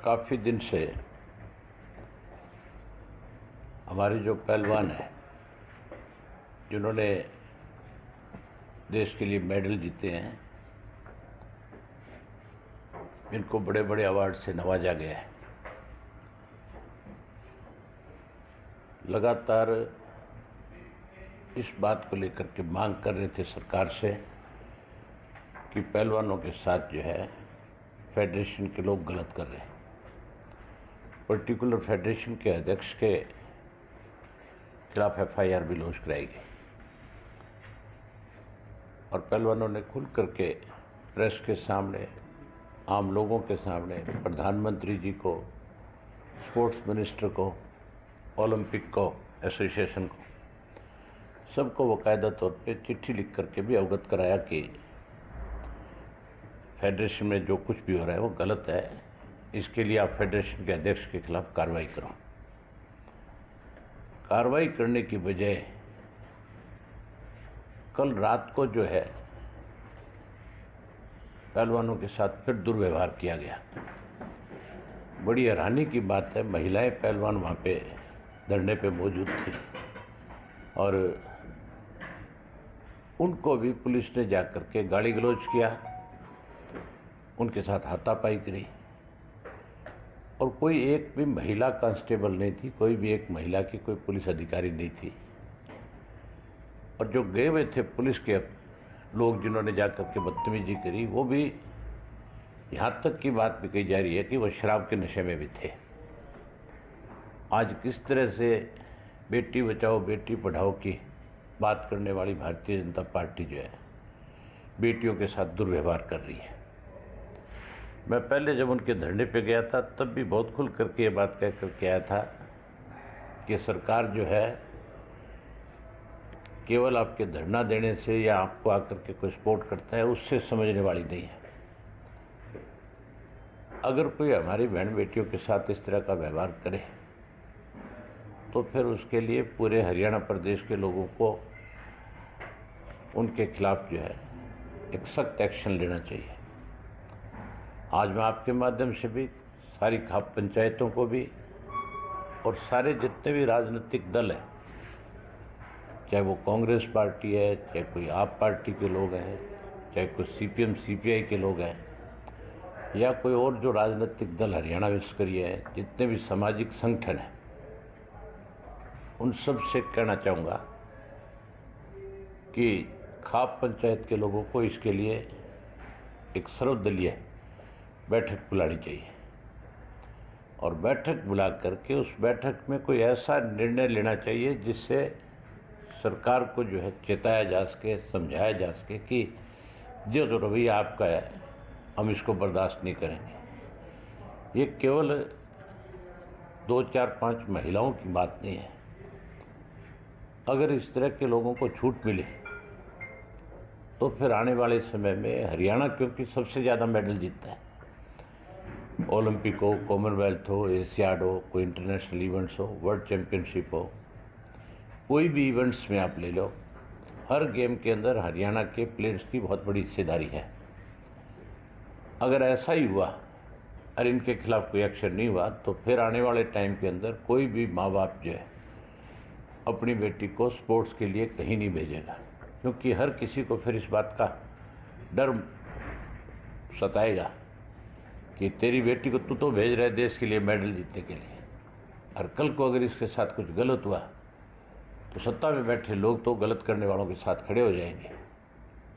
काफ़ी दिन से हमारे जो पहलवान हैं जिन्होंने देश के लिए मेडल जीते हैं, इनको बड़े बड़े अवार्ड से नवाजा गया है। लगातार इस बात को लेकर के मांग कर रहे थे सरकार से कि पहलवानों के साथ जो है फेडरेशन के लोग गलत कर रहे हैं। पर्टिकुलर फेडरेशन के अध्यक्ष के खिलाफ FIR भी लॉन्च कराई गई और पहलवानों ने खुल करके प्रेस के सामने, आम लोगों के सामने, प्रधानमंत्री जी को, स्पोर्ट्स मिनिस्टर को, ओलंपिक को, एसोसिएशन को, सबको बाकायदा तौर पे चिट्ठी लिख करके भी अवगत कराया कि फेडरेशन में जो कुछ भी हो रहा है वो गलत है। इसके लिए आप फेडरेशन के अध्यक्ष के खिलाफ कार्रवाई करो। कार्रवाई करने की बजाय कल रात को जो है पहलवानों के साथ फिर दुर्व्यवहार किया गया। बड़ी हैरानी की बात है, महिलाएं पहलवान वहाँ पे धरने पे मौजूद थी और उनको भी पुलिस ने जाकर के गाली गलौज किया, उनके साथ हाथापाई करी और कोई एक भी महिला कांस्टेबल नहीं थी, कोई भी एक महिला की कोई पुलिस अधिकारी नहीं थी। और जो गए हुए थे पुलिस के लोग जिन्होंने जाकर के बदतमीजी करी, वो भी यहाँ तक की बात भी कही जा रही है कि वो शराब के नशे में भी थे। आज किस तरह से बेटी बचाओ बेटी पढ़ाओ की बात करने वाली भारतीय जनता पार्टी जो है बेटियों के साथ दुर्व्यवहार कर रही है। मैं पहले जब उनके धरने पे गया था तब भी बहुत खुल करके ये बात कह करके आया था कि सरकार जो है केवल आपके धरना देने से या आपको आकर के कोई सपोर्ट करता है उससे समझने वाली नहीं है। अगर कोई हमारी बहन बेटियों के साथ इस तरह का व्यवहार करे तो फिर उसके लिए पूरे हरियाणा प्रदेश के लोगों को उनके खिलाफ जो है एक सख्त एक्शन लेना चाहिए। आज मैं आपके माध्यम से भी सारी खाप पंचायतों को भी और सारे जितने भी राजनीतिक दल हैं, चाहे वो कांग्रेस पार्टी है, चाहे कोई आप पार्टी के लोग हैं, चाहे कोई CPM CPI के लोग हैं या कोई और जो राजनीतिक दल हरियाणा में स्तरीय है, जितने भी सामाजिक संगठन हैं, उन सब से कहना चाहूँगा कि खाप पंचायत के लोगों को इसके लिए एक सर्वदलीय बैठक बुलानी चाहिए और बैठक बुला करके उस बैठक में कोई ऐसा निर्णय लेना चाहिए जिससे सरकार को जो है चेताया जा सके, समझाया जा सके कि जो रवैया आपका है हम इसको बर्दाश्त नहीं करेंगे। ये केवल 2, 4, 5 महिलाओं की बात नहीं है। अगर इस तरह के लोगों को छूट मिले तो फिर आने वाले समय में हरियाणा, क्योंकि सबसे ज़्यादा मेडल जीतता है, ओलंपिक हो, कॉमनवेल्थ हो, एशियाड हो, कोई इंटरनेशनल इवेंट्स हो, वर्ल्ड चैम्पियनशिप हो, कोई भी इवेंट्स में आप ले लो, हर गेम के अंदर हरियाणा के प्लेयर्स की बहुत बड़ी हिस्सेदारी है। अगर ऐसा ही हुआ और इनके खिलाफ कोई एक्शन नहीं हुआ तो फिर आने वाले टाइम के अंदर कोई भी माँ बाप जो है अपनी बेटी को स्पोर्ट्स के लिए कहीं नहीं भेजेगा, क्योंकि हर किसी को फिर इस बात का डर सताएगा कि तेरी बेटी को तू तो भेज रहा है देश के लिए मेडल जीतने के लिए, और कल को अगर इसके साथ कुछ गलत हुआ तो सत्ता में बैठे लोग तो गलत करने वालों के साथ खड़े हो जाएंगे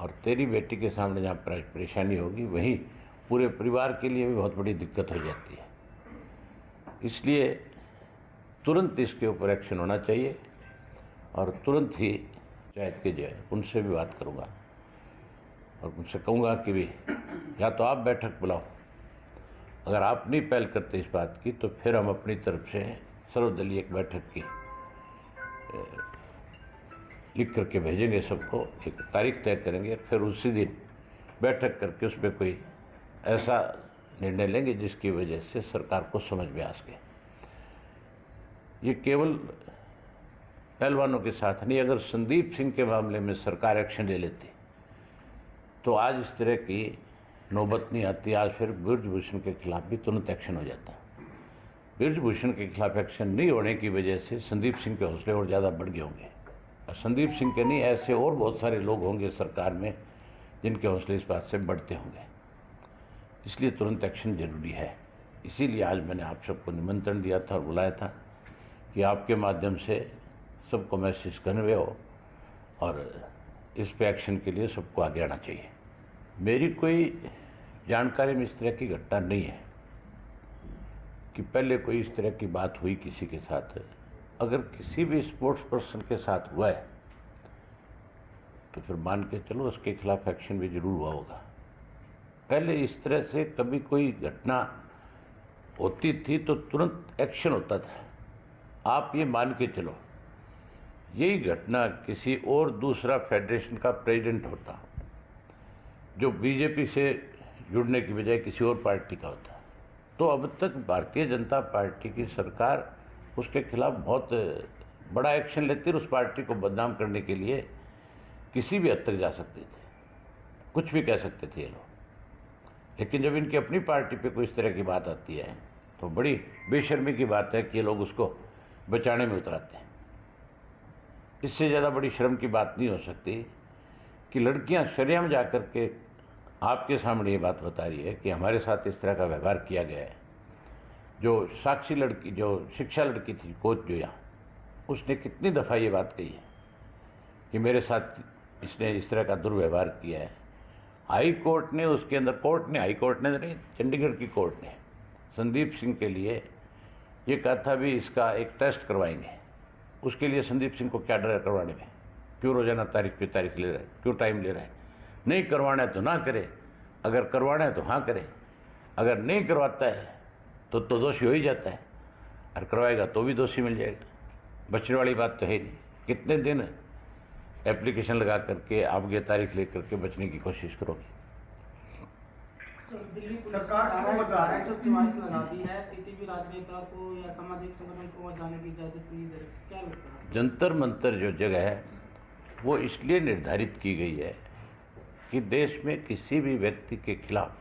और तेरी बेटी के सामने जहाँ परेशानी होगी वहीं पूरे परिवार के लिए भी बहुत बड़ी दिक्कत हो जाती है। इसलिए तुरंत इसके ऊपर एक्शन होना चाहिए और तुरंत ही पंचायत के जो है उनसे भी बात करूँगा और उनसे कहूँगा कि भी या तो आप बैठक बुलाओ, अगर आप नहीं पहल करते इस बात की तो फिर हम अपनी तरफ से सर्वदलीय एक बैठक की लिख करके भेजेंगे सबको, एक तारीख तय करेंगे, फिर उसी दिन बैठक करके उसमें कोई ऐसा निर्णय लेंगे जिसकी वजह से सरकार को समझ में आ सके। ये केवल पहलवानों के साथ नहीं, अगर संदीप सिंह के मामले में सरकार एक्शन ले लेती तो आज इस तरह की नौबत नहीं आती, आज फिर ब्रजभूषण के खिलाफ भी तुरंत एक्शन हो जाता। ब्रजभूषण के खिलाफ एक्शन नहीं होने की वजह से संदीप सिंह के हौसले और ज़्यादा बढ़ गए होंगे, और संदीप सिंह के नहीं, ऐसे और बहुत सारे लोग होंगे सरकार में जिनके हौसले इस बात से बढ़ते होंगे। इसलिए तुरंत एक्शन जरूरी है। इसीलिए आज मैंने आप सबको निमंत्रण दिया था और बुलाया था कि आपके माध्यम से सबको मैसेज कन्वे हो और इस पे एक्शन के लिए सबको आगे आना चाहिए। मेरी कोई जानकारी में इस तरह की घटना नहीं है कि पहले कोई इस तरह की बात हुई किसी के साथ। अगर किसी भी स्पोर्ट्स पर्सन के साथ हुआ है तो फिर मान के चलो उसके खिलाफ एक्शन भी जरूर हुआ होगा। पहले इस तरह से कभी कोई घटना होती थी तो तुरंत एक्शन होता था। आप ये मान के चलो, यही घटना किसी और दूसरा फेडरेशन का प्रेसिडेंट होता जो बीजेपी से जुड़ने की बजाय किसी और पार्टी का होता, तो अब तक भारतीय जनता पार्टी की सरकार उसके खिलाफ बहुत बड़ा एक्शन लेती और उस पार्टी को बदनाम करने के लिए किसी भी हद तक जा सकते थे, कुछ भी कह सकते थे ये लोग। लेकिन जब इनकी अपनी पार्टी पे कोई इस तरह की बात आती है तो बड़ी बेशर्मी की बात है कि ये लोग उसको बचाने में उतराते हैं। इससे ज़्यादा बड़ी शर्म की बात नहीं हो सकती कि लड़कियां शर्म जा कर के आपके सामने ये बात बता रही है कि हमारे साथ इस तरह का व्यवहार किया गया है। जो साक्षी लड़की, जो शिक्षा लड़की थी, कोच जो यहाँ, उसने कितनी दफ़ा ये बात कही है कि मेरे साथ इसने इस तरह का दुर्व्यवहार किया है। हाई कोर्ट ने उसके अंदर, हाई कोर्ट ने नहीं, चंडीगढ़ की कोर्ट ने संदीप सिंह के लिए ये कहा था भी इसका एक टेस्ट करवाएंगे। उसके लिए संदीप सिंह को क्या डर है करवाने में? क्यों रोजाना तारीख पे तारीख ले रहा है? क्यों टाइम ले रहा है? नहीं करवाना है तो ना करे, अगर करवाना है तो हाँ करे। अगर नहीं करवाता है तो दोषी हो ही जाता है, और करवाएगा तो भी दोषी मिल जाएगा। बचने वाली बात तो है नहीं। कितने दिन एप्लीकेशन लगा करके आप ये तारीख ले करके बचने की कोशिश करोगे? सरकार क्यों बता रही है? जो तिमाही लगा दी है, किसी भी राजनेता को या सामाजिक संगठन को वहाँ जाने की इजाजत नहीं दे रही, क्या लगता है? जंतर मंतर जो जगह है वो इसलिए निर्धारित की गई है कि देश में किसी भी व्यक्ति के खिलाफ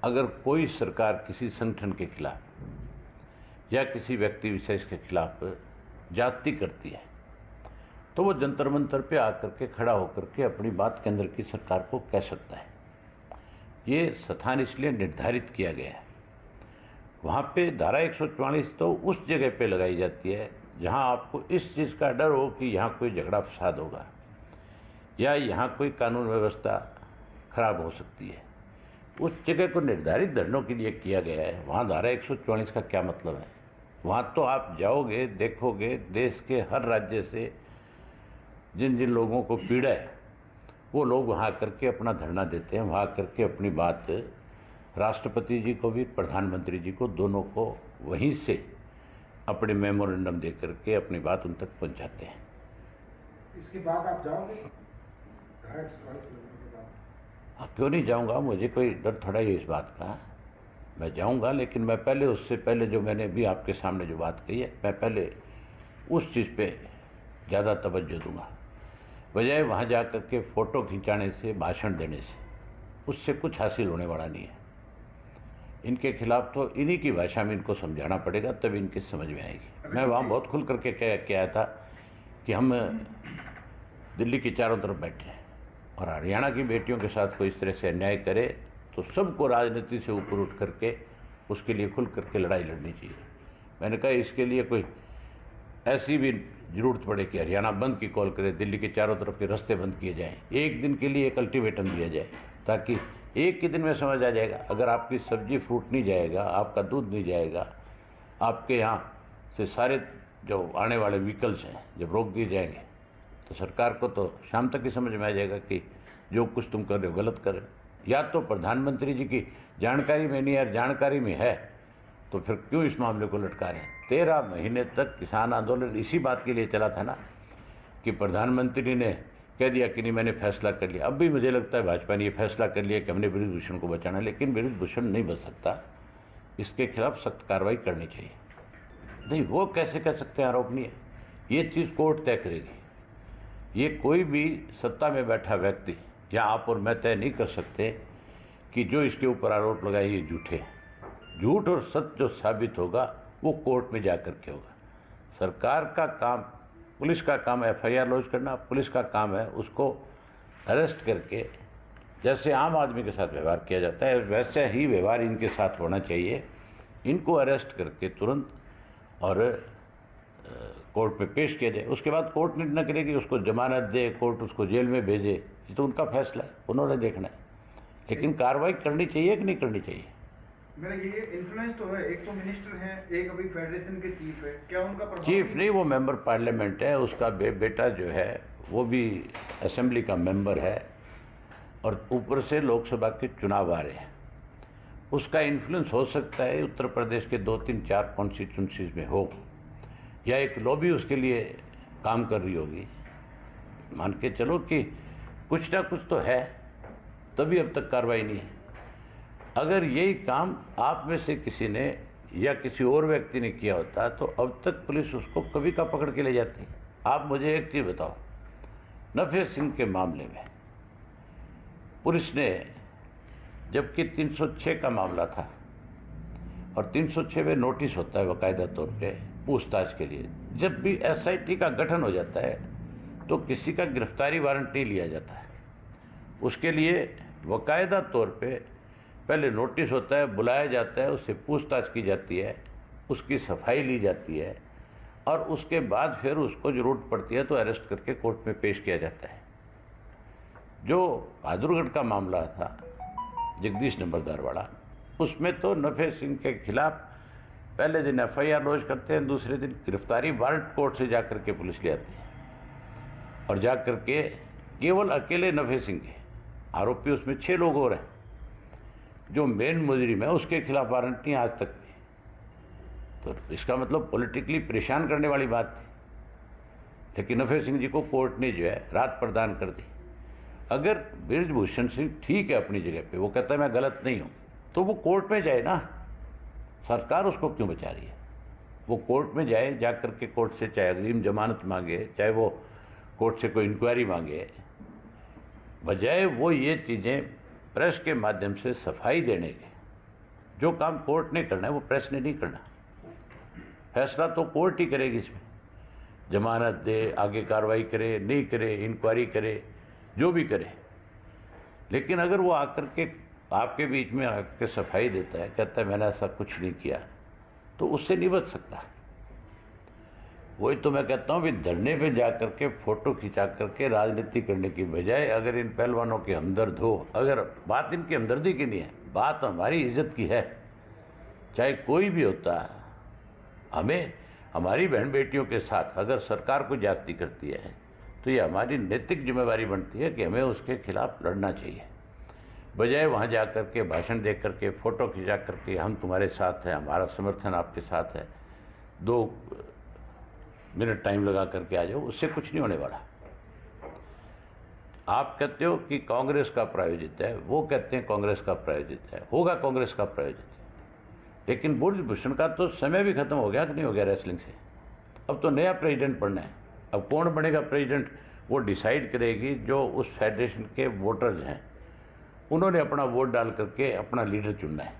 अगर कोई सरकार किसी संगठन के खिलाफ या किसी व्यक्ति विशेष के खिलाफ ज्यादती करती है तो वो जंतर मंतर पे आकर के खड़ा होकर के अपनी बात केंद्र की सरकार को कह सकता है। ये स्थान इसलिए निर्धारित किया गया है। वहाँ पे धारा 144 तो उस जगह पे लगाई जाती है जहाँ आपको इस चीज़ का डर हो कि यहाँ कोई झगड़ा फसाद होगा या यहाँ कोई कानून व्यवस्था खराब हो सकती है। उस जगह को निर्धारित धरनों के लिए किया गया है। वहाँ धारा 144 का क्या मतलब है? वहाँ तो आप जाओगे, देखोगे, देश के हर राज्य से जिन जिन लोगों को पीड़ा है वो लोग वहाँ करके अपना धरना देते हैं। वहाँ करके अपनी बात राष्ट्रपति जी को भी, प्रधानमंत्री जी को, दोनों को वहीं से अपने मेमोरेंडम दे करके अपनी बात उन तक पहुँचाते हैं। इसके बाद आप जाओगे? हाँ, क्यों नहीं जाऊँगा? मुझे कोई डर थोड़ा ही इस बात का। मैं जाऊँगा, लेकिन मैं पहले, उससे पहले जो मैंने भी आपके सामने जो बात कही है, मैं पहले उस चीज़ पे ज़्यादा तवज्जो दूँगा, बजाय वहाँ जा कर के फ़ोटो खिंचाने से, भाषण देने से। उससे कुछ हासिल होने वाला नहीं है। इनके खिलाफ तो इन्हीं की भाषा में इनको समझाना पड़ेगा, तब इनकी समझ में आएगी। मैं वहाँ बहुत खुल करके कह आया था कि हम दिल्ली के चारों तरफ बैठे हैं और हरियाणा की बेटियों के साथ कोई इस तरह से अन्याय करे तो सबको राजनीति से ऊपर उठ करके उसके लिए खुल करके लड़ाई लड़नी चाहिए। मैंने कहा इसके लिए कोई ऐसी भी ज़रूरत पड़े कि हरियाणा बंद की कॉल करे, दिल्ली के चारों तरफ के रास्ते बंद किए जाएं, एक दिन के लिए एक अल्टीमेटम दिया जाए, ताकि एक ही दिन में समझ आ जाएगा। अगर आपकी सब्जी फ्रूट नहीं जाएगा, आपका दूध नहीं जाएगा, आपके यहाँ से सारे जो आने वाले व्हीकल्स हैं जब रोक दिए जाएंगे तो सरकार को तो शाम तक ही समझ में आ जाएगा कि जो कुछ तुम कर रहे हो गलत कर रहे हो। या तो प्रधानमंत्री जी की जानकारी में नहीं है, जानकारी में है तो फिर क्यों इस मामले को लटका रहे हैं? 13 महीने तक किसान आंदोलन इसी बात के लिए चला था ना कि प्रधानमंत्री ने कह दिया कि नहीं मैंने फैसला कर लिया। अब भी मुझे लगता है भाजपा ने ये फैसला कर लिया कि हमने ब्रजभूषण को बचाना, लेकिन ब्रजभूषण नहीं बच सकता। इसके खिलाफ सख्त कार्रवाई करनी चाहिए। नहीं, वो कैसे कह सकते हैं आरोप नहीं है? ये चीज़ कोर्ट तय करेगी। ये कोई भी सत्ता में बैठा व्यक्ति या आप और मैं तय नहीं कर सकते कि जो इसके ऊपर आरोप लगाए ये झूठे हैं। झूठ और सच जो साबित होगा वो कोर्ट में जा कर के होगा। सरकार का काम, पुलिस का काम FIR लॉन्च करना, पुलिस का काम है उसको अरेस्ट करके, जैसे आम आदमी के साथ व्यवहार किया जाता है वैसे ही व्यवहार इनके साथ होना चाहिए। इनको अरेस्ट करके तुरंत और कोर्ट में पेश किया जाए। उसके बाद कोर्ट निर्णय करेगी, उसको जमानत दे, कोर्ट उसको जेल में भेजे, ये तो उनका फैसला है, उन्होंने देखना है। लेकिन कार्रवाई करनी चाहिए कि नहीं करनी चाहिए? मेरा ये इन्फ्लुएंस तो है, एक तो मिनिस्टर हैं, एक अभी फेडरेशन के चीफ है, क्या उनका प्रभाव? चीफ नहीं, वो मेंबर पार्लियामेंट है, उसका बेटा जो है वो भी असेंबली का मेंबर है और ऊपर से लोकसभा के चुनाव आ रहे हैं। उसका इन्फ्लुएंस हो सकता है उत्तर प्रदेश के 2-3-4 कॉन्स्टिट्यूंसीज में हो, या एक लॉबी उसके लिए काम कर रही होगी। मान के चलो कि कुछ ना कुछ तो है, तभी अब तक कार्रवाई नहीं है। अगर यही काम आप में से किसी ने या किसी और व्यक्ति ने किया होता तो अब तक पुलिस उसको कभी का पकड़ के ले जाती। आप मुझे एक चीज़ बताओ, नफे सिंह के मामले में पुलिस ने, जबकि 306 का मामला था और 306 में नोटिस होता है बाकायदा तौर पे पूछताछ के लिए, जब भी SIT का गठन हो जाता है तो किसी का गिरफ्तारी वारंट नहीं लिया जाता है। उसके लिए बाकायदा तौर पे पहले नोटिस होता है, बुलाया जाता है, उससे पूछताछ की जाती है, उसकी सफाई ली जाती है और उसके बाद फिर उसको जरूरत पड़ती है तो अरेस्ट करके कोर्ट में पेश किया जाता है। जो बहादुरगढ़ का मामला था जगदीश नंबरदार वाला, उसमें तो नफे सिंह के खिलाफ पहले दिन FIR लॉन्च करते हैं, दूसरे दिन गिरफ्तारी वारंट कोर्ट से जा कर के पुलिस ले आती है और जा कर के केवल अकेले नफे सिंह के आरोपी, उसमें 6 लोग और हैं, जो मेन मुजरिम है उसके खिलाफ वारंट नहीं आज तक भी। तो इसका मतलब पॉलिटिकली परेशान करने वाली बात थी। लेकिन नफे सिंह जी को कोर्ट ने जो है राहत प्रदान कर दी। अगर बृजभूषण सिंह ठीक है अपनी जगह पे, वो कहता है मैं गलत नहीं हूँ, तो वो कोर्ट में जाए ना, सरकार उसको क्यों बचा रही है? वो कोर्ट में जाए, जा कर के कोर्ट से चाहे अग्रिम जमानत मांगे, चाहे वो कोर्ट से कोई इंक्वायरी मांगे, बजाय वो ये चीज़ें प्रेस के माध्यम से सफाई देने के। जो काम कोर्ट ने करना है वो प्रेस ने नहीं करना। फैसला तो कोर्ट ही करेगी इसमें, जमानत दे, आगे कार्रवाई करे, नहीं करे, इंक्वायरी करे, जो भी करे। लेकिन अगर वो आकर के आपके बीच में आकर सफाई देता है, कहता है मैंने ऐसा कुछ नहीं किया, तो उससे नहीं बच सकता। वही तो मैं कहता हूँ भी धरने पे जा कर के फ़ोटो खिंचा करके राजनीति करने की बजाय अगर इन पहलवानों के हमदर्द हो, अगर बात इनकी हमदर्दी की नहीं है, बात हमारी इज्जत की है, चाहे कोई भी होता है, हमें हमारी बहन बेटियों के साथ अगर सरकार कोई ज्यादती करती है तो ये हमारी नैतिक जिम्मेवारी बनती है कि हमें उसके खिलाफ लड़ना चाहिए, बजाय वहाँ जा कर के भाषण दे कर के फ़ोटो खिंचा करके हम तुम्हारे साथ हैं, हमारा समर्थन आपके साथ है, 2 मिनट टाइम लगा करके आ जाओ, उससे कुछ नहीं होने वाला। आप कहते हो कि कांग्रेस का प्रायोजित है, वो कहते हैं कांग्रेस का प्रायोजित है, होगा कांग्रेस का प्रायोजित है, लेकिन बृजभूषण का तो समय भी खत्म हो गया कि नहीं हो गया रेसलिंग से। अब तो नया प्रेसिडेंट बनना है। अब कौन बनेगा प्रेसिडेंट, वो डिसाइड करेगी जो उस फेडरेशन के वोटर्स हैं, उन्होंने अपना वोट डाल करके अपना लीडर चुनना है।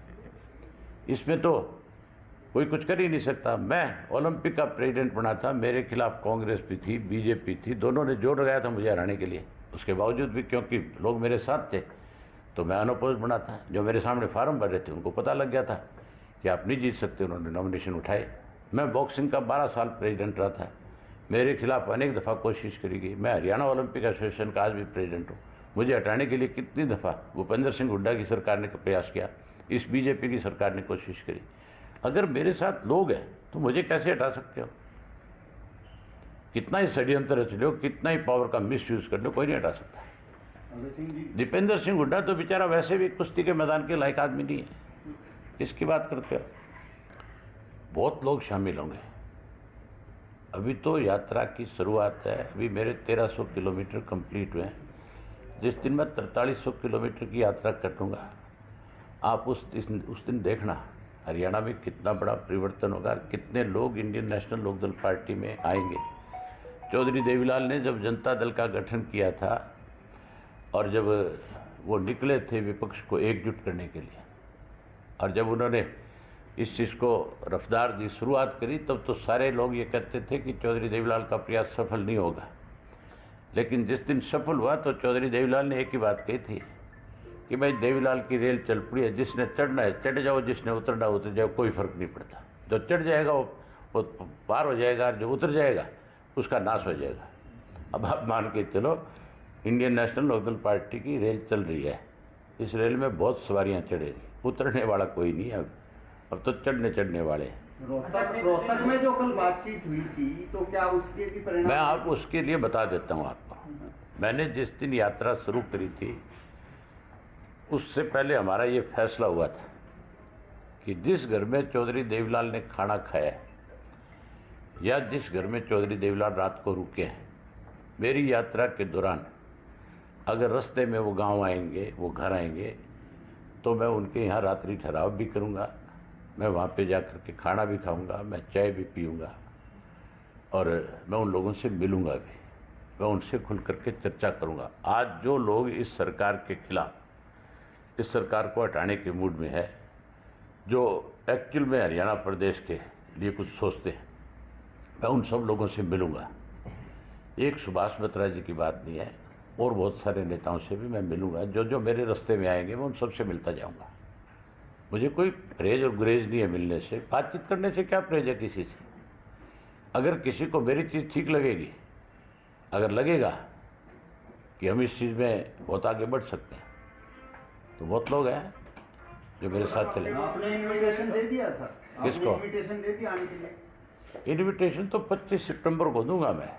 इसमें तो कोई कुछ कर ही नहीं सकता। मैं ओलंपिक का प्रेसिडेंट बना था, मेरे खिलाफ कांग्रेस भी थी, बीजेपी थी, दोनों ने जोर लगाया था मुझे हराने के लिए। उसके बावजूद भी क्योंकि लोग मेरे साथ थे तो मैं अनोपोज बना था। जो मेरे सामने फार्म भर रहे थे उनको पता लग गया था कि आप नहीं जीत सकते, उन्होंने नॉमिनेशन उठाए। मैं बॉक्सिंग का 12 साल प्रेसिडेंट रहा था, मेरे खिलाफ अनेक दफ़ा कोशिश करी गई। मैं हरियाणा ओलंपिक एसोसिएशन का आज भी प्रेसिडेंट हूँ। मुझे हटाने के लिए कितनी दफ़ा भूपेंद्र सिंह हुड्डा की सरकार ने प्रयास किया, इस बीजेपी की सरकार ने कोशिश करी। अगर मेरे साथ लोग हैं तो मुझे कैसे हटा सकते हो? कितना ही षड्यंत्र रच लो, कितना ही पावर का मिसयूज़ कर लो, कोई नहीं हटा सकता। दीपेंद्र सिंह हुड्डा तो बेचारा वैसे भी कुश्ती के मैदान के लायक आदमी नहीं है, इसकी बात करते हो। बहुत लोग शामिल होंगे। अभी तो यात्रा की शुरुआत है, अभी मेरे 1300 किलोमीटर कंप्लीट हुए हैं। जिस दिन मैं 4300 किलोमीटर की यात्रा करूँगा, आप उस दिन देखना हरियाणा में कितना बड़ा परिवर्तन होगा, कितने लोग इंडियन नेशनल लोकदल पार्टी में आएंगे। चौधरी देवीलाल ने जब जनता दल का गठन किया था और जब वो निकले थे विपक्ष को एकजुट करने के लिए, और जब उन्होंने इस चीज़ को रफ्तार दी, शुरुआत करी, तब तो सारे लोग ये कहते थे कि चौधरी देवीलाल का प्रयास सफल नहीं होगा। लेकिन जिस दिन सफल हुआ तो चौधरी देवीलाल ने एक ही बात कही थी कि भाई देवीलाल की रेल चल पड़ी है, जिसने चढ़ना है चढ़ जाओ, जिसने उतरना है उतर जाओ, कोई फ़र्क नहीं पड़ता। जो चढ़ जाएगा वो पार हो जाएगा, और जो उतर जाएगा उसका नाश हो जाएगा। अब आप मान के चलो, इंडियन नेशनल लोकदल पार्टी की रेल चल रही है, इस रेल में बहुत सवारियां चढ़ेगी, उतरने वाला कोई नहीं है, अब तो चढ़ने वाले हैं। रोहतक में जो कल बातचीत हुई थी, तो क्या उसके भी परिणाम? मैं आप उसके लिए बता देता हूँ आपको। मैंने जिस दिन यात्रा शुरू करी थी, उससे पहले हमारा ये फैसला हुआ था कि जिस घर में चौधरी देवीलाल ने खाना खाया है, या जिस घर में चौधरी देवीलाल रात को रुके हैं, मेरी यात्रा के दौरान अगर रास्ते में वो गांव आएंगे, वो घर आएंगे, तो मैं उनके यहाँ रात्रि ठहराव भी करूँगा, मैं वहाँ पे जा कर के खाना भी खाऊँगा, मैं चाय भी पीऊँगा, और मैं उन लोगों से मिलूँगा भी, मैं उनसे खुल कर के चर्चा करूँगा। आज जो लोग इस सरकार के खिलाफ, इस सरकार को हटाने के मूड में है, जो एक्चुअल में हरियाणा प्रदेश के लिए कुछ सोचते हैं, मैं उन सब लोगों से मिलूँगा। एक सुभाष बत्रा जी की बात नहीं है, और बहुत सारे नेताओं से भी मैं मिलूँगा। जो जो मेरे रास्ते में आएंगे मैं उन सबसे मिलता जाऊँगा। मुझे कोई परहेज और गुरेज नहीं है मिलने से, बातचीत करने से क्या परहेज है किसी से। अगर किसी को मेरी चीज़ ठीक लगेगी, अगर लगेगा कि हम इस चीज़ में बहुत आगे बढ़ सकते हैं, तो बहुत लोग हैं जो मेरे साथ चले। आपने इनविटेशन दे दिया सर? किसको? इनविटेशन दे दिया आने के लिए? इनविटेशन तो 25 सितंबर को दूंगा मैं,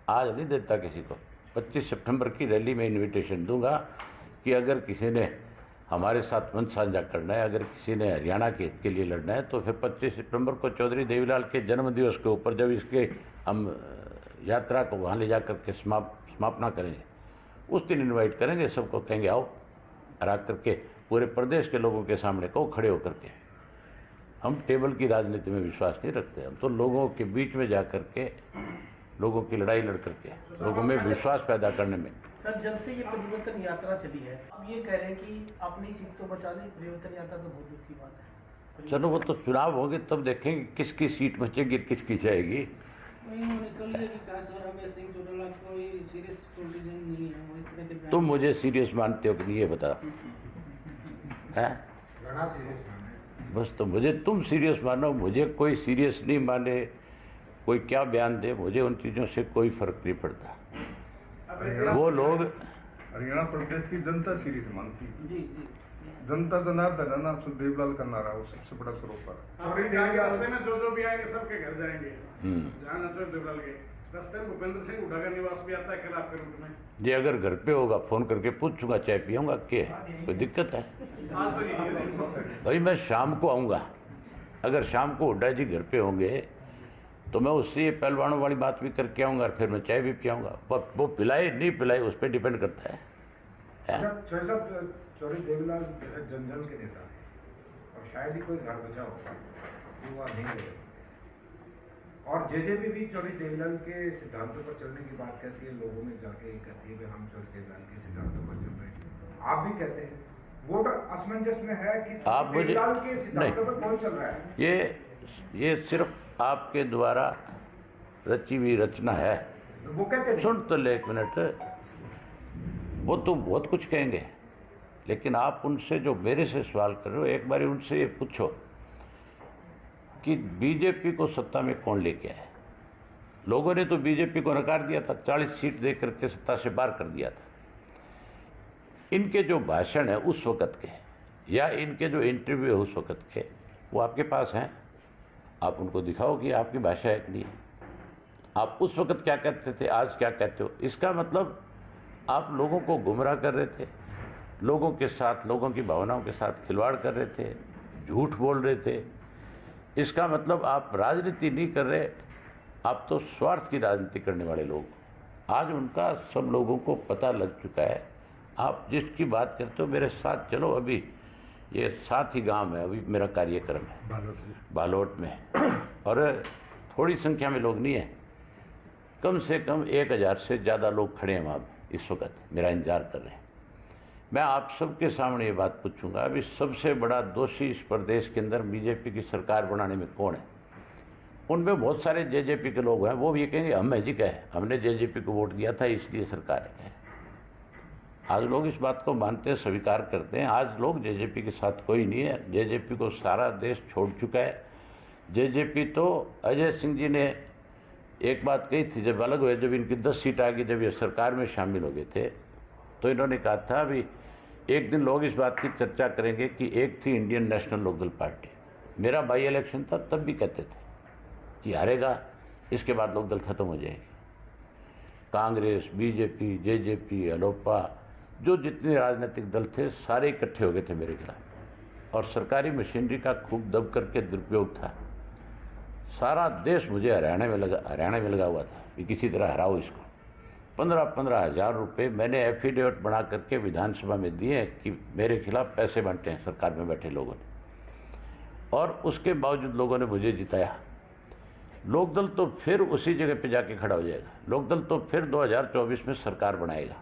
आज नहीं देता किसी को। 25 सितंबर की रैली में इनविटेशन दूंगा कि अगर किसी ने हमारे साथ मंच साझा करना है, अगर किसी ने हरियाणा के हित के लिए लड़ना है, तो फिर 25 सितंबर को चौधरी देवीलाल के जन्मदिवस के ऊपर, जब इसके हम यात्रा को वहाँ ले जा कर के समापना करेंगे, उस दिन इन्वाइट करेंगे सबको, कहेंगे आओ, और आ करके पूरे प्रदेश के लोगों के सामने कहो खड़े होकर के। हम टेबल की राजनीति में विश्वास नहीं रखते, हम तो लोगों के बीच में जा कर के लोगों की लड़ाई लड़ करके लोगों में विश्वास पैदा करने में। सर, जब से ये परिवर्तन यात्रा चली है, अब ये कह रहे हैं कि अपनी सीट तो बचा ली, परिवर्तन यात्रा तो बहुत दुख की बात है। चलो वो तो चुनाव होंगे तब देखेंगे किसकी सीट बचेगी, किसकी जाएगी। उन्होंने कल ये भी कहा सर, हमें सिंह चोटाला कोई सीरियस पोलिटिशियन नहीं है, वो इस तरह के तुम मुझे सीरियस मानते हो कि नहीं, ये बता है? बस तो मुझे तुम सीरियस मानो, मुझे कोई सीरियस नहीं माने, कोई क्या बयान दे, मुझे उन चीज़ों से कोई फर्क नहीं पड़ता। वो लोग हरियाणा प्रदेश की जनता सीरीज मानती है। जी जी जनता जनार्दन है ना, देवलाल का नारा वो सबसे बड़ा सरोकार है। चौधरी देवी रास्ते में जो भी आएंगे सबके घर जाएंगे। जहाँ नचो देवलाल के रास्ते में भूपेंद्र सिंह हुड्डा का निवास भी आता है खिलाफ के रूप में। ये अगर घर पे होगा फोन करके पूछूंगा, चाय पियूंगा, क्या कोई दिक्कत है? आज तो नहीं भाई मैं शाम को आऊँगा, अगर शाम को हुड्डा जी घर पे होंगे तो मैं उससे पहलवानों वाली बात भी करके आऊँगा, फिर मैं चाय भी पियाऊँगा। वो पिलाए नहीं पिलाए उस पर डिपेंड करता है। चौधरी देवीलाल जन जन के नेता हैं और शायद ही कोई घर बचा होगा जो वहाँ नहीं रहे। और जेजेपी भी चौधरी देवीलाल के सिद्धांतों पर चलने की बात कहती है, लोगों में जाके कहती है कि हम चौधरी देवीलाल के सिद्धांतों पर चल रहे हैं। आप भी कहते हैं, वोटर असमंजस में है कि आप मुझे देवीलाल के सिद्धांतों पर कौन चल रहा है? ये सिर्फ आपके द्वारा रची हुई रचना है। वो कहते हैं सुन तो ले एक मिनट, वो तो बहुत कुछ कहेंगे, लेकिन आप उनसे जो मेरे से सवाल कर रहे हो, एक बार उनसे ये पूछो कि बीजेपी को सत्ता में कौन लेके आया? लोगों ने तो बीजेपी को नकार दिया था, 40 सीट दे करके सत्ता से बाहर कर दिया था। इनके जो भाषण है उस वक़्त के, या इनके जो इंटरव्यू है उस वक़्त के, वो आपके पास हैं। आप उनको दिखाओ कि आपकी भाषा है कि नहीं। आप उस वक़्त क्या कहते थे, आज क्या कहते हो। इसका मतलब आप लोगों को गुमराह कर रहे थे, लोगों के साथ, लोगों की भावनाओं के साथ खिलवाड़ कर रहे थे, झूठ बोल रहे थे। इसका मतलब आप राजनीति नहीं कर रहे, आप तो स्वार्थ की राजनीति करने वाले लोग। आज उनका सब लोगों को पता लग चुका है। आप जिसकी बात करते हो मेरे साथ चलो, अभी ये साथ ही गांव है, अभी मेरा कार्यक्रम है बालोट में, और थोड़ी संख्या में लोग नहीं है, कम से कम 1000 से ज़्यादा लोग खड़े हैं वहाँ इस वक्त, मेरा इंतज़ार कर रहे हैं। मैं आप सबके सामने ये बात पूछूंगा, अभी सबसे बड़ा दोषी इस प्रदेश के अंदर बीजेपी की सरकार बनाने में कौन है? उनमें बहुत सारे जेजेपी के लोग हैं, वो भी ये कहेंगे हम मैजिक है, हमने जेजेपी को वोट दिया था इसलिए सरकार है। आज लोग इस बात को मानते हैं, स्वीकार करते हैं। आज लोग जेजेपी के साथ कोई नहीं है, जेजेपी को सारा देश छोड़ चुका है। जेजेपी तो अजय सिंह जी ने एक बात कही थी जब अलग हुए, जब इनकी 10 सीट आ गई, जब ये सरकार में शामिल हो गए थे, तो इन्होंने कहा था अभी एक दिन लोग इस बात की चर्चा करेंगे कि एक थी इंडियन नेशनल लोकदल पार्टी, मेरा बाई इलेक्शन था, तब भी कहते थे कि हारेगा, इसके बाद लोकदल खत्म हो जाएगी। कांग्रेस, बीजेपी, जेजेपी, अलोपा, जो जितने राजनीतिक दल थे सारे इकट्ठे हो गए थे मेरे खिलाफ, और सरकारी मशीनरी का खूब दब करके दुरुपयोग था। सारा देश मुझे हरियाणा में लगा हुआ था कि किसी तरह हराओ इसको। 15-15 हज़ार रुपये मैंने एफिडेविट बना करके विधानसभा में दिए कि मेरे खिलाफ पैसे बांटे हैं सरकार में बैठे लोगों ने, और उसके बावजूद लोगों ने मुझे जिताया। लोकदल तो फिर उसी जगह पे जाके खड़ा हो जाएगा, लोकदल तो फिर 2024 में सरकार बनाएगा।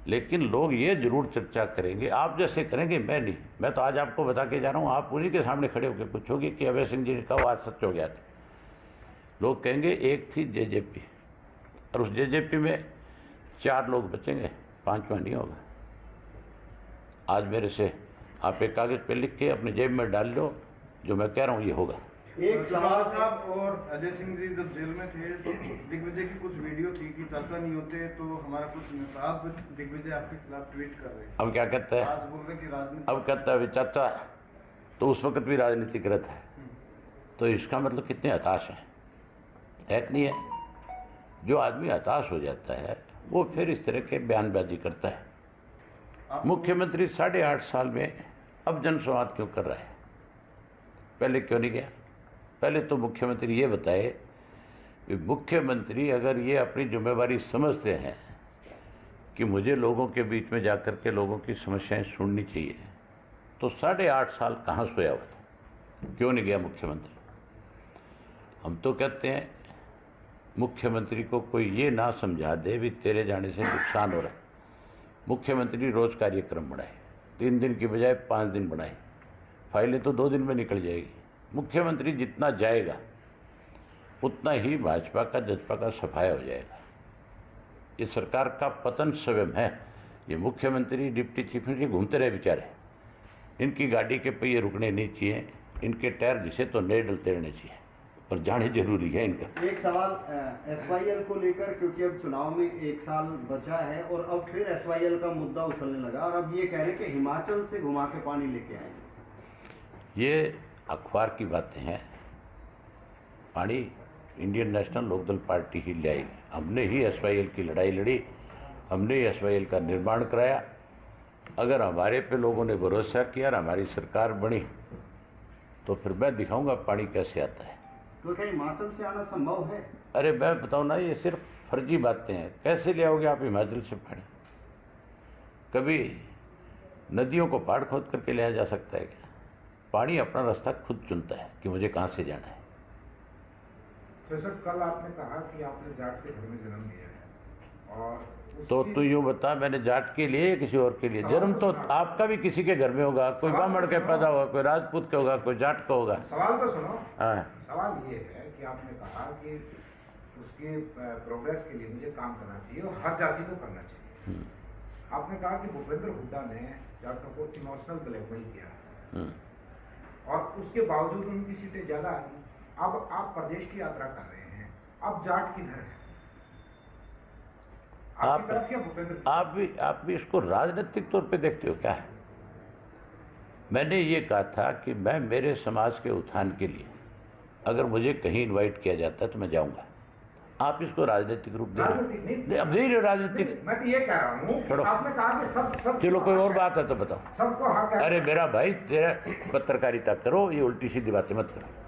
लेकिन लोग ये जरूर चर्चा करेंगे, आप जैसे करेंगे, मैं नहीं। मैं तो आज आपको बता के जा रहा हूँ, आप उन्हीं के सामने खड़े होकर पूछोगे कि अभय सिंह जी ने कहा आज सच हो गया था। लोग कहेंगे एक थी जेजेपी, और उस जेजेपी में 4 लोग बचेंगे, 5वां नहीं होगा। आज मेरे से आप एक कागज़ पे लिख के अपने जेब में डाल लो, जो मैं कह रहा हूँ ये होगा। एक सवाल साहब, और अजय सिंह जी जब जेल में थे तो दिग्विजय की कुछ वीडियो थी कि चाचा नहीं होते तो हमारा कुछ साहब, दिग्विजय आपके खिलाफ ट्वीट कर रहे हैं। अब क्या कहता है? आज बोल रहे कि राजनीति, अब कहता है चाचा तो उस वक्त भी राजनीति करता है, तो इसका मतलब कितने हताश हैं, है कि नहीं है? जो आदमी हताश हो जाता है वो फिर इस तरह के बयानबाजी करता है। मुख्यमंत्री 8.5 साल में अब जनसंवाद क्यों कर रहा है? पहले क्यों नहीं गया? पहले तो मुख्यमंत्री ये बताए कि मुख्यमंत्री अगर ये अपनी जिम्मेवारी समझते हैं कि मुझे लोगों के बीच में जाकर के लोगों की समस्याएं सुननी चाहिए, तो 8.5 साल कहाँ सोया हुआ था? क्यों नहीं गया मुख्यमंत्री? हम तो कहते हैं मुख्यमंत्री को कोई ये ना समझा दे भी तेरे जाने से नुकसान हो रहा है। मुख्यमंत्री रोज़ कार्यक्रम बढ़ाए, 3 दिन की बजाय 5 दिन बढ़ाए, फाइलें तो 2 दिन में निकल जाएगी। मुख्यमंत्री जितना जाएगा उतना ही भाजपा का, जजपा का सफाया हो जाएगा। ये सरकार का पतन स्वयं है। ये मुख्यमंत्री, डिप्टी चीफ मिनिस्टर घूमते रहे बेचारे, इनकी गाड़ी के पहिए रुकने नहीं चाहिए, इनके टायर घिसे तो नए डलते रहने चाहिए, पर जाने जरूरी है इनका। एक सवाल SYL को लेकर, क्योंकि अब चुनाव में 1 साल बचा है और अब फिर SYL का मुद्दा उछलने लगा, और अब ये कह रहे कि हिमाचल से घुमा के पानी लेके आएंगे। ये अखबार की बातें हैं। पानी इंडियन नेशनल लोकदल पार्टी ही ले आई। हमने ही SYL की लड़ाई लड़ी, हमने ही SYL का निर्माण कराया। अगर हमारे पे लोगों ने भरोसा किया और हमारी सरकार बनी तो फिर मैं दिखाऊंगा पानी कैसे आता है। तो क्या हिमाचल से आना संभव है? अरे मैं बताऊँ ना, ये सिर्फ फर्जी बातें हैं। कैसे ले आओगे आप हिमाचल से पानी? कभी नदियों को पहाड़ खोद करके लाया जा सकता है क्या? पानी अपना रास्ता खुद चुनता है कि मुझे कहाँ से जाना है। तो सर, कल आपने कहा कि आपने जाट के घर में जन्म लिया है, और तो तू यूँ बता, मैंने जाट के लिए या किसी और के लिए? जन्म तो आपका भी किसी के घर में होगा, कोई ब्राह्मण के पैदा होगा, कोई राजपूत के होगा, कोई जाट का होगा। सवाल तो सुनो। हाँ, सवाल ये है कि आपने कहा कि उसके प्रोग्रेस के लिए मुझे काम करना चाहिए और हर जाति को करना चाहिए। आपने कहा कि भूपेंद्र हुड्डा ने जाटों को इमोशनल ब्लैकमेल किया और उसके बावजूद उनकी सीटें ज़्यादा आई। अब आप प्रदेश की यात्रा कर रहे हैं, अब जाट किधर है? आपकी तरफ या भूपेंद्र? आप भी इसको राजनीतिक तौर पे देखते हो क्या? मैंने ये कहा था कि मैं मेरे समाज के उत्थान के लिए अगर मुझे कहीं इनवाइट किया जाता है तो मैं जाऊंगा। आप इसको राजनीतिक रूप दे रहे हो। अब दे रहे हो राजनीतिक। मैं तो ये कह रहा हूँ, आपने कहा कि सब चलो कोई और बात है तो बताओ। सबको हक है। अरे मेरा भाई, तेरा पत्रकारिता करो, ये उल्टी सीधी बातें मत करो।